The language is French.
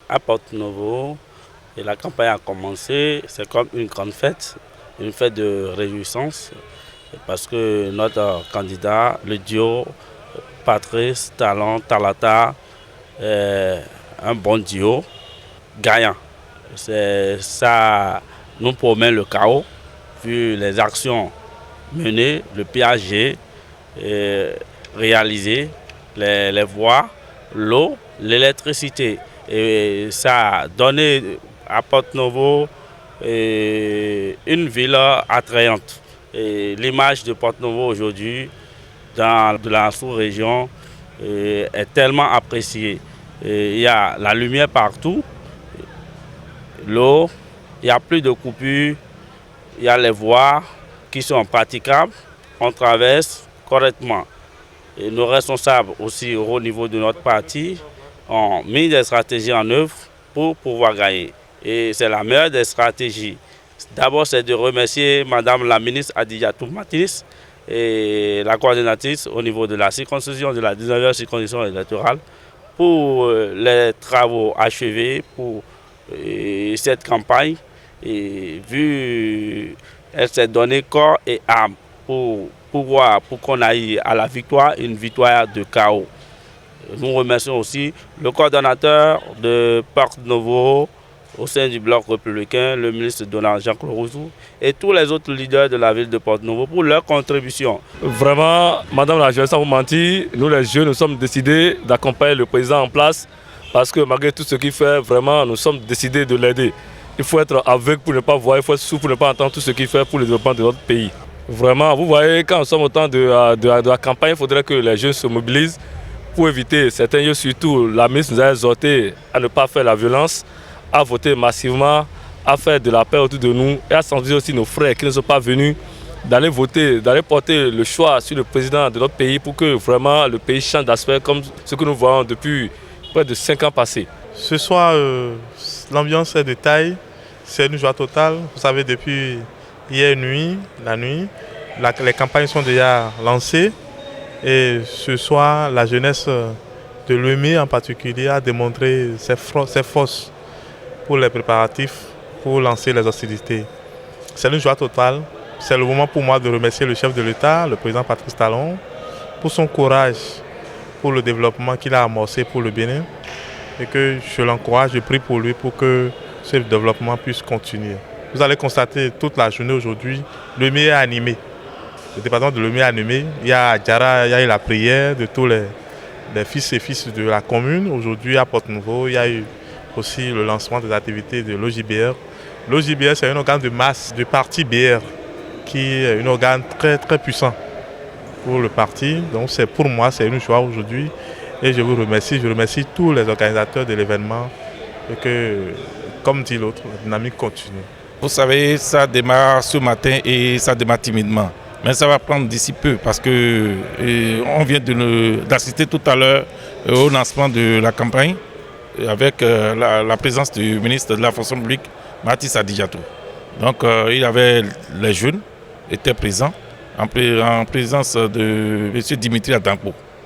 À Porto-Novo, et la campagne a commencé, c'est comme une fête de réjouissance, parce que notre candidat, le duo Patrice Talon-Talata, est un bon duo, gagnant. Ça nous promet le chaos, vu les actions menées, le PAG réalisé, les voies, l'eau, l'électricité. Et ça a donné à Porto-Novo une ville attrayante. Et l'image de Porto-Novo aujourd'hui dans la sous-région est tellement appréciée. Et il y a la lumière partout, l'eau, il n'y a plus de coupures, il y a les voies qui sont praticables, on traverse correctement. Et nos responsables aussi au niveau de notre parti ont mis des stratégies en œuvre pour pouvoir gagner. Et c'est la meilleure des stratégies. D'abord, c'est de remercier Madame la ministre Adijatou Martinez et la coordinatrice au niveau de la circonscription, de la 19e circonscription électorale, pour les travaux achevés pour cette campagne. Et vu elle s'est donné corps et âme pour qu'on aille à la victoire, une victoire de chaos. Nous remercions aussi le coordonnateur de Porto-Novo au sein du bloc républicain, le ministre Donald Jean-Claude Rouzou, et tous les autres leaders de la ville de Porto-Novo pour leur contribution. Vraiment, Madame la jeunesse, sans vous mentir, nous les jeunes, nous sommes décidés d'accompagner le président en place parce que malgré tout ce qu'il fait, vraiment, nous sommes décidés de l'aider. Il faut être aveugle pour ne pas voir, il faut être sourd pour ne pas entendre tout ce qu'il fait pour le développement de notre pays. Vraiment, vous voyez, quand nous sommes au temps de la campagne, il faudrait que les jeunes se mobilisent pour éviter certains lieux, surtout la ministre nous a exhorté à ne pas faire la violence, à voter massivement, à faire de la paix autour de nous et à sensibiliser aussi nos frères qui ne sont pas venus d'aller voter, d'aller porter le choix sur le président de notre pays pour que vraiment le pays change d'aspect comme ce que nous voyons depuis près de 5 ans passés. Ce soir, l'ambiance est de taille, c'est une joie totale. Vous savez, depuis hier nuit, les campagnes sont déjà lancées. Et ce soir, la jeunesse de l'EMI en particulier a démontré ses forces pour les préparatifs, pour lancer les hostilités. C'est une joie totale. C'est le moment pour moi de remercier le chef de l'État, le président Patrice Talon, pour son courage, pour le développement qu'il a amorcé pour le Bénin. Et que je l'encourage, je prie pour lui pour que ce développement puisse continuer. Vous allez constater toute la journée aujourd'hui, l'EMI est animé. Le département de l'EMI est animé. Il y a à Djara, il y a eu la prière de tous les fils et filles de la commune. Aujourd'hui à Porto-Novo, il y a eu aussi le lancement des activités de l'OJBR. L'OJBR, c'est un organe de masse du parti BR, qui est un organe très, très puissant pour le parti. Donc pour moi, c'est une joie aujourd'hui. Et je vous remercie. Je remercie tous les organisateurs de l'événement. Et que, comme dit l'autre, la dynamique continue. Vous savez, ça démarre ce matin et ça démarre timidement. Mais ça va prendre d'ici peu parce que on vient d'assister tout à l'heure au lancement de la campagne avec la présence du ministre de la fonction publique, Mathis Adijatou. Donc il y avait les jeunes étaient présents en présence de M. Dimitri Adampo.